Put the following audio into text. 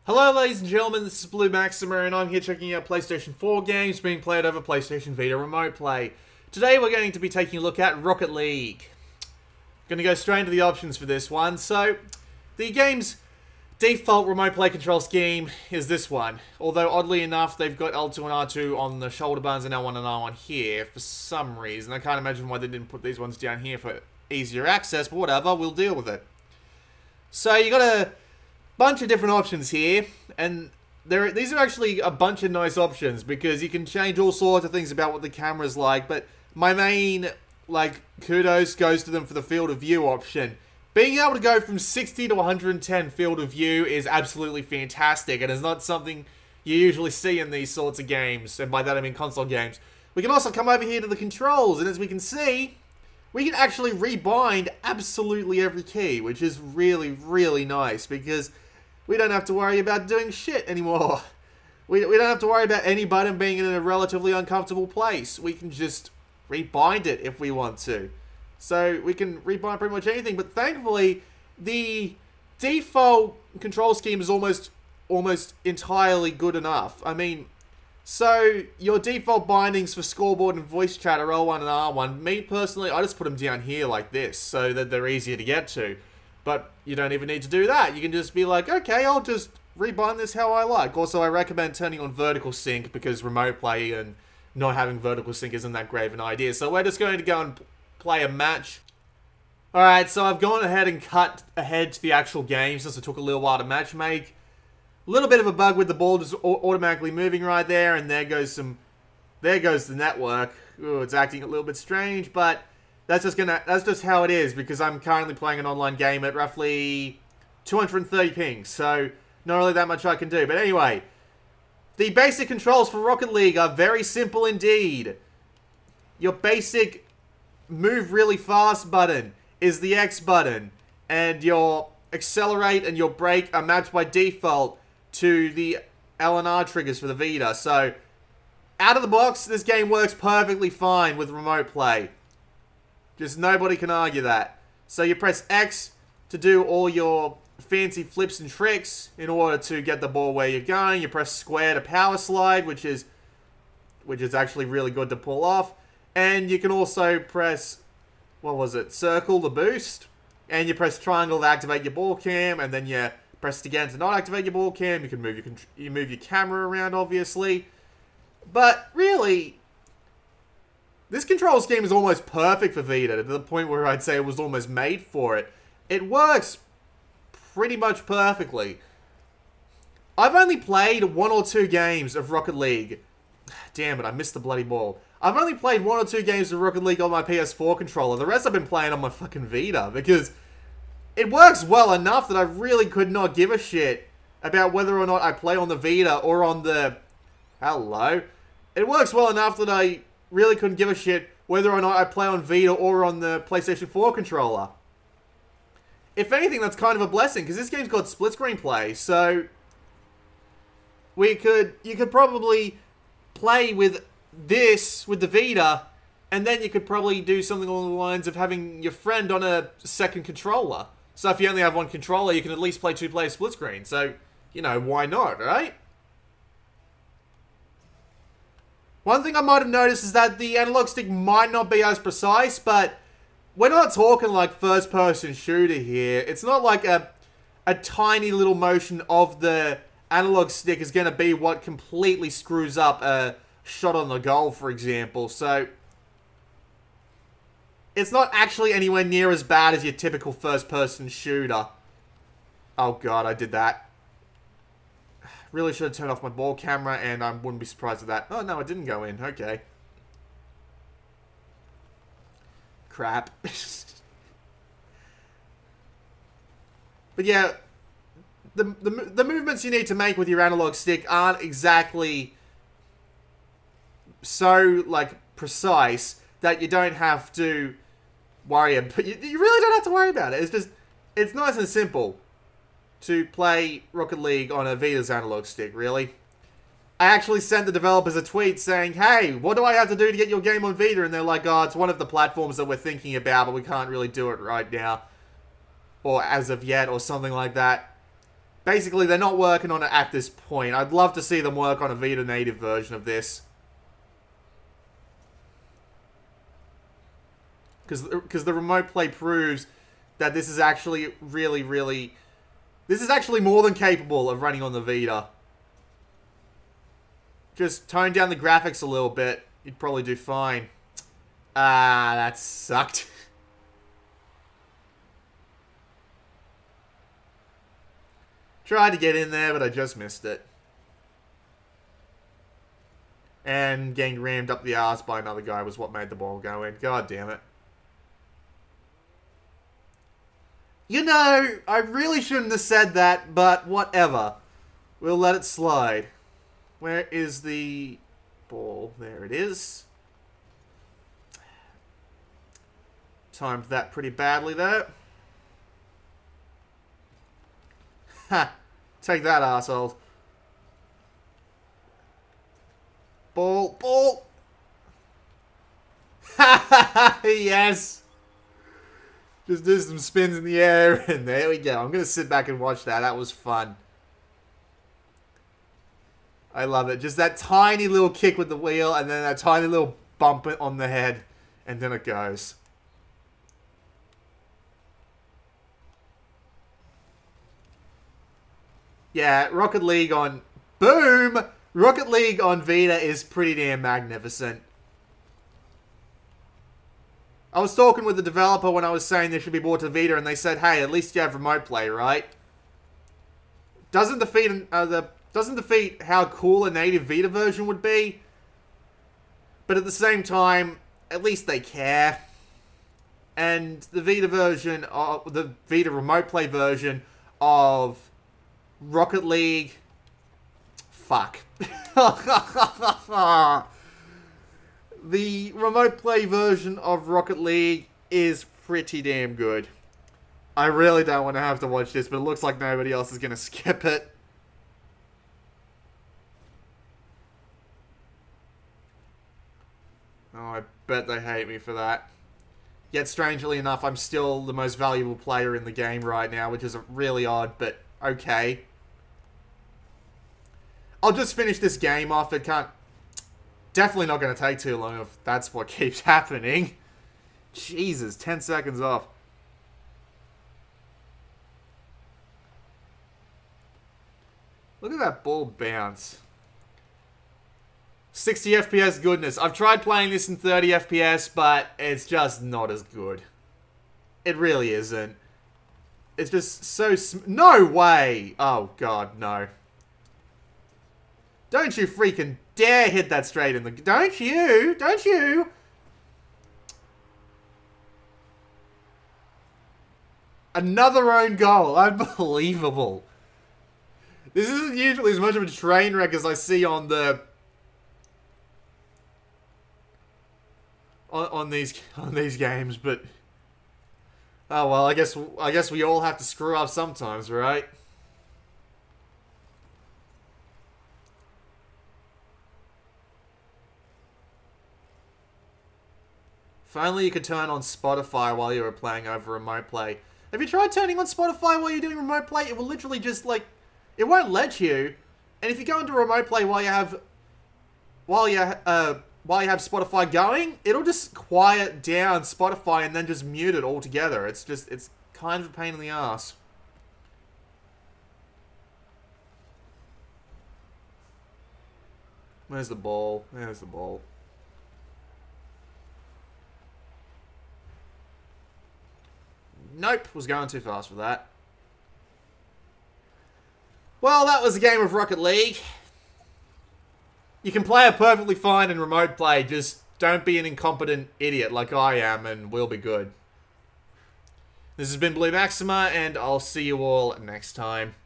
Hello ladies and gentlemen, this is Blue Maxima and I'm here checking out PlayStation 4 games being played over PlayStation Vita Remote Play. Today we're going to be taking a look at Rocket League. Going to go straight into the options for this one. So, the game's default remote play control scheme is this one. Although oddly enough, they've got L2 and R2 on the shoulder buttons and L1 and R1 here for some reason. I can't imagine why they didn't put these ones down here for easier access, but whatever, we'll deal with it. So you got a bunch of different options here, and these are actually a bunch of nice options because you can change all sorts of things about what the camera's like, but my main, kudos goes to them for the field of view option. Being able to go from 60 to 110 field of view is absolutely fantastic, and is not something you usually see in these sorts of games, and by that I mean console games. We can also come over here to the controls, and as we can see, we can actually rebind absolutely every key, which is really, really nice, because we don't have to worry about doing shit anymore. We don't have to worry about any button being in a relatively uncomfortable place. We can just rebind it if we want to. So we can rebind pretty much anything, but thankfully, the default control scheme is almost entirely good enough. I mean, so your default bindings for scoreboard and voice chat are L1 and R1. Me personally, I just put them down here like this so that they're easier to get to. But you don't even need to do that. You can just be like, okay, I'll just rebind this how I like. Also, I recommend turning on vertical sync because remote play and not having vertical sync isn't that great of an idea. So we're just going to go and play a match. Alright, so I've gone ahead and cut ahead to the actual game since it took a little while to match make. A little bit of a bug with the ball just automatically moving right there, and there goes the network. Ooh, it's acting a little bit strange, but that's just how it is because I'm currently playing an online game at roughly 230 pings, so not really that much I can do. But anyway, the basic controls for Rocket League are very simple indeed. Your basic move really fast button is the X button, and your accelerate and your brake are mapped by default to the L and R triggers for the Vita. So, out of the box, this game works perfectly fine with remote play. Just nobody can argue that. So you press X to do all your fancy flips and tricks in order to get the ball where you're going. You press square to power slide, which is actually really good to pull off. And you can also press, circle to boost. And you press triangle to activate your ball cam, and then you press it again to not activate your ball cam. You can move your camera around, obviously. But really, this control scheme is almost perfect for Vita, to the point where I'd say it was almost made for it. It works pretty much perfectly. I've only played 1 or 2 games of Rocket League. Damn it, I missed the bloody ball. I've only played 1 or 2 games of Rocket League on my PS4 controller. The rest I've been playing on my fucking Vita, because it works well enough that I really could not give a shit about whether or not I play on the Vita or on the... Hello? It works well enough that I really couldn't give a shit whether or not I play on Vita or on the PlayStation 4 controller. If anything, that's kind of a blessing, because this game's got split screen play, so you could probably play with this, with the Vita, and then you could probably do something along the lines of having your friend on a second controller. So if you only have one controller, you can at least play 2-player split screen. So, you know, why not, right? One thing I might have noticed is that the analog stick might not be as precise, but we're not talking like first-person shooter here. It's not like a tiny little motion of the analog stick is going to be what completely screws up a shot on the goal, for example. So it's not actually anywhere near as bad as your typical first-person shooter. Oh god, I did that. Really should have turned off my ball camera, and I wouldn't be surprised at that. Oh no, it didn't go in. Okay. Crap. But yeah, the movements you need to make with your analog stick aren't exactly so, precise that you don't have to worry about. You really don't have to worry about it. It's nice and simple to play Rocket League on a Vita's analog stick, really. I actually sent the developers a tweet saying, hey, what do I have to do to get your game on Vita? And they're like, oh, it's one of the platforms that we're thinking about, but we can't really do it right now. Or as of yet, or something like that. Basically, they're not working on it at this point. I'd love to see them work on a Vita native version of this. Because the remote play proves that this is actually really... This is actually more than capable of running on the Vita. Just tone down the graphics a little bit. You'd probably do fine. Ah, that sucked. Tried to get in there, but I just missed it. And getting rammed up the arse by another guy was what made the ball go in. God damn it. You know, I really shouldn't have said that, but whatever. We'll let it slide. Where is the ball? There it is. Timed that pretty badly there. Ha! Take that, arsehole. Ball, ball! Ha ha ha! Yes! Just do some spins in the air, and there we go. I'm going to sit back and watch that. That was fun. I love it. Just that tiny little kick with the wheel, and then that tiny little bump on the head, and then it goes. Yeah, Rocket League on... Boom! Rocket League on Vita is pretty damn magnificent. I was talking with the developer when I was saying this should be brought to Vita, and they said, hey, at least you have remote play, right? Doesn't defeat how cool a native Vita version would be. But at the same time, at least they care. And the Vita version, the Vita remote play version of Rocket League... Fuck. The remote play version of Rocket League is pretty damn good. I really don't want to have to watch this, but it looks like nobody else is going to skip it. Oh, I bet they hate me for that. Yet, strangely enough, I'm still the most valuable player in the game right now, which is really odd, but okay. I'll just finish this game off. It can't... Definitely not going to take too long if that's what keeps happening. Jesus, 10 seconds off. Look at that ball bounce. 60 FPS goodness. I've tried playing this in 30 FPS, but it's just not as good. It really isn't. It's just so... No way! Oh, God, no. Don't you freaking dare hit that straight in the... Don't you! Don't you! Another own goal. Unbelievable. This isn't usually as much of a train wreck as I see on the... On these games, but... Oh, well, I guess we all have to screw up sometimes, right? If only you could turn on Spotify while you were playing over remote play. Have you tried turning on Spotify while you're doing remote play? It will literally just, like... It won't let you. And if you go into remote play while you have... While you have Spotify going, it'll just quiet down Spotify and then just mute it altogether. It's just... It's kind of a pain in the ass. Where's the ball? There's the ball. Nope, was going too fast for that. Well, that was a game of Rocket League. You can play it perfectly fine in remote play, just don't be an incompetent idiot like I am and we'll be good. This has been Blue Maxima, and I'll see you all next time.